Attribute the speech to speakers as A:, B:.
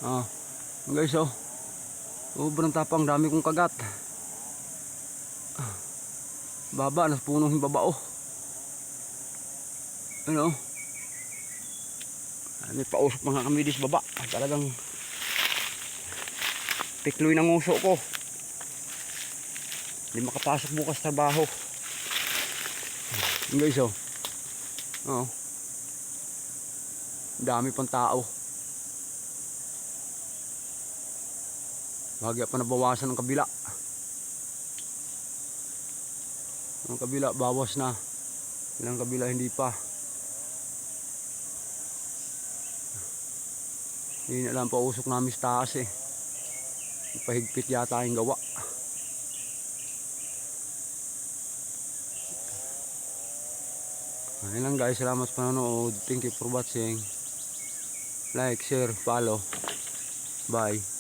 A: Ah, guys, oh. Sobrang tapang, dami kong kagat. Baba, nasa punong baba, oh. Ano? May pausok mga kami dis baba. Talagang pikloy ng uso ko. Hindi makapasok bukas trabaho. Guys, oh. Oh. Dami pang tao. Bahagya pa nabawasan ng kabila. Ang kabila bawas na. Ilang kabila hindi pa. Hindi na lang pausok namin sa taas eh. Pahigpit yata yung gawa. Ayun lang guys, salamat sa panonood. Thank you for watching. Like, share, follow. Bye.